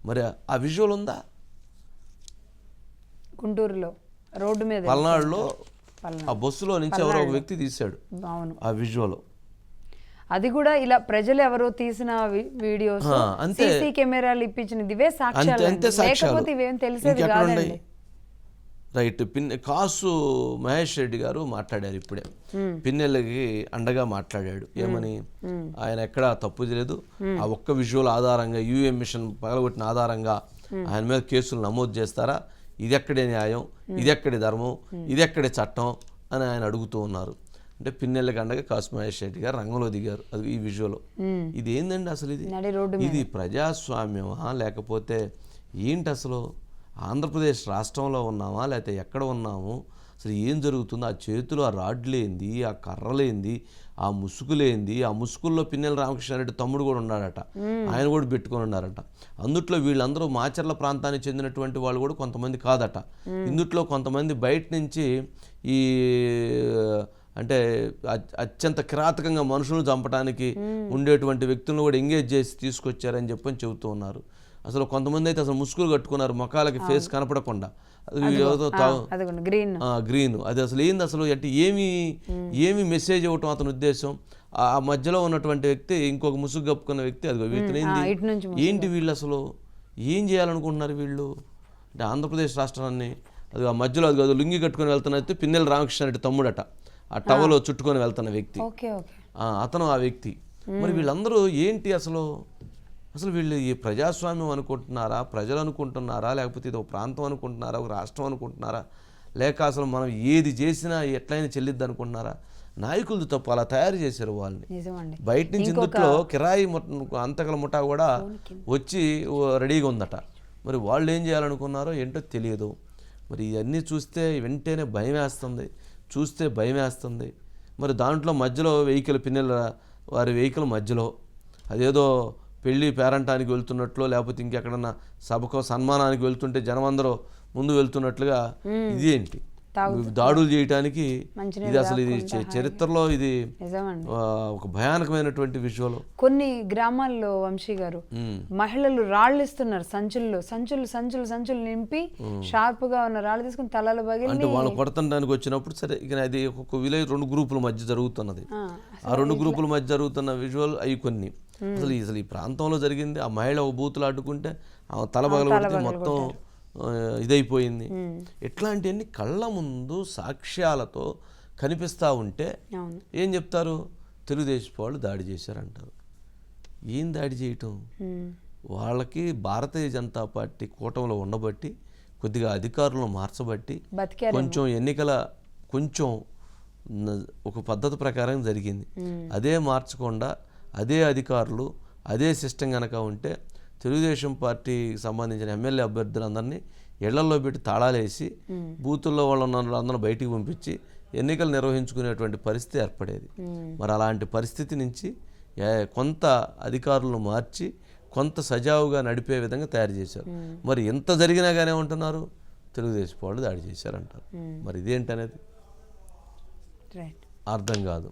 మరి ఆ విజువల్ ఉందా? గుంటూరులో రోడ్డు మీద పల్నాడులో ఆ బస్సులో నుంచి ఎవరో ఒక వ్యక్తి తీశాడు ఆ విజువల్. అది కూడా ఇలా ప్రజలు ఎవరో తీసిన వీడియోస్, సీసీ కెమెరాలు ఇప్పించినది, ఇవే సాక్ష్యాలు. లేకపోతే ఇవేం తెలిసేది కాదండి. రైట్. కాసు మహేష్ రెడ్డి గారు మాట్లాడారు ఇప్పుడే, పిన్నెలకి అండగా మాట్లాడాడు. ఏమని? ఆయన ఎక్కడా తప్పు చేయలేదు, ఆ ఒక్క విజువల్ ఆధారంగా యూఎం మిషన్ పగలగొట్టిన ఆధారంగా ఆయన మీద కేసులు నమోదు చేస్తారా? ఇది ఎక్కడే న్యాయం, ఇది ఎక్కడి ధర్మం, ఇది ఎక్కడి చట్టం అని ఆయన అడుగుతూ ఉన్నారు. అంటే పిన్నెలకి అండగా కాసు మహేష్ రెడ్డి గారు రంగంలో దిగారు. అది ఈ విజువల్. ఇది ఏందండి అసలు? ఇది ప్రజాస్వామ్యమా లేకపోతే ఏంటి అసలు? ఆంధ్రప్రదేశ్ రాష్ట్రంలో ఉన్నామా లేకపోతే ఎక్కడ ఉన్నాము? అసలు ఏం జరుగుతుందో? ఆ చేతులు ఆ రాడ్లేంది, ఆ కర్రలేంది, ఆ ముసుగులేంది? ఆ ముసుగుల్లో పిన్నెల రామకృష్ణారెడ్డి తమ్ముడు కూడా ఉన్నాడట, ఆయన కూడా పెట్టుకొని ఉన్నారట. అందుట్లో వీళ్ళందరూ మాచర్ల ప్రాంతానికి చెందినటువంటి వాళ్ళు కూడా కొంతమంది కాదట. ఇందుట్లో కొంతమంది బయట నుంచి ఈ అంటే అత్యంత కిరాతకంగా మనుషులను చంపడానికి ఉండేటువంటి వ్యక్తులను కూడా ఎంగేజ్ చేసి తీసుకొచ్చారని చెప్పని చెబుతూ ఉన్నారు. అసలు కొంతమంది అయితే అసలు ముసుగులు కట్టుకున్నారు, ముఖాలకి ఫేస్ కనపడకుండా. గ్రీన్ అది అసలు ఏంది అసలు? అంటే ఏమి మెసేజ్ ఇవ్వటం అతని ఉద్దేశం? ఆ మధ్యలో ఉన్నటువంటి వ్యక్తి ఇంకొక ముసుగు కప్పుకున్న వ్యక్తి, అది ఏంటి వీళ్ళు అసలు ఏం చేయాలనుకుంటున్నారు వీళ్ళు? అంటే ఆంధ్రప్రదేశ్ రాష్ట్రాన్ని అది ఆ మధ్యలో అది లుంగి కట్టుకొని వెళ్తున్న వ్యక్తి పిన్నెల రామకృష్ణారెడ్డి తమ్ముడట, ఆ టవలో చుట్టుకొని వెళ్తున్న వ్యక్తి అతను, ఆ వ్యక్తి. మరి వీళ్ళందరూ ఏంటి అసలు? అసలు వీళ్ళు ఈ ప్రజాస్వామ్యం అనుకుంటున్నారా, ప్రజలు అనుకుంటున్నారా, లేకపోతే ఇది ఒక ప్రాంతం అనుకుంటున్నారా, ఒక రాష్ట్రం అనుకుంటున్నారా, లేక అసలు మనం ఏది చేసినా ఎట్లయినా చెల్లిద్ది అనుకుంటున్నారా? నాయకులది తప్పు, అలా తయారు చేశారు వాళ్ళని. బయట నుంచి ఇందుట్లో కిరాయి అంతకల ముఠా కూడా వచ్చి రెడీగా ఉందట. మరి వాళ్ళు ఏం చేయాలనుకున్నారో ఏంటో తెలియదు. మరి ఇవన్నీ చూస్తే వెంటనే భయం వేస్తుంది. మరి దాంట్లో మధ్యలో వెహికల్, పిన్నెల వారి వెహికల్ మధ్యలో అదేదో పెళ్ళి పేరంటానికి వెళ్తున్నట్లు, లేకపోతే ఇంకెక్కడన్నా సభకో సన్మానానికి వెళ్తుంటే జనం అందరూ ముందు వెళ్తున్నట్లుగా ఇదేంటి దాడులు చేయటానికి? ఇది అసలు ఇది చరిత్రలో ఇది ఒక భయానకమైనటువంటి విషయంలో. కొన్ని గ్రామాల్లో వంశీ గారు మహిళలు రాళ్ళు ఇస్తున్నారు, సంచులు నింపి షార్ప్ గా ఉన్న రాళ్ళు తీసుకుని తలలు పగిలి అంటే వాళ్ళు కొడతానికి వచ్చినప్పుడు. సరే, ఇక అది ఒక్కొక్క విలేజ్ 2 గ్రూపుల మధ్య జరుగుతున్నది. ఆ 2 గ్రూపుల మధ్య జరుగుతున్న విజువల్ అవి కొన్ని. అసలు ఈ ప్రాంతంలో జరిగింది. ఆ మహిళ ఒక బూతులు అడ్డుకుంటే ఆ తల పగలగొడితే మొత్తం ఇదైపోయింది. ఇట్లాంటివన్నీ కళ్ళ ముందు సాక్ష్యాలతో కనిపిస్తూ ఉంటే ఏం చెప్తారు? తెలుగుదేశం వాళ్ళు దాడి చేశారంటారు. ఏం దాడి చేయటం? వాళ్ళకి భారతీయ జనతా పార్టీ కూటమిలో ఉండబట్టి, కొద్దిగా అధికారులను మార్చబట్టి, కొంచెం ఎన్నికల కొంచెం ఒక పద్ధతి ప్రకారం జరిగింది. అదే మార్చకుండా అదే అధికారులు అదే సిస్టమ్ కనుక ఉంటే తెలుగుదేశం పార్టీకి సంబంధించిన ఎమ్మెల్యే అభ్యర్థులందరినీ ఇళ్లలో పెట్టి తాళాలేసి బూతుల్లో వాళ్ళందరూ బయటికి పంపించి ఎన్నికలు నిర్వహించుకునేటువంటి పరిస్థితి ఏర్పడేది. మరి అలాంటి పరిస్థితి నుంచి కొంత అధికారులను మార్చి కొంత సజావుగా నడిపే విధంగా తయారు చేశారు. మరి ఎంత జరిగినా కానీ ఉంటున్నారు, తెలుగుదేశం వాళ్ళు దాడి చేశారంటారు. మరి ఇదేంటనేది అర్థం కాదు.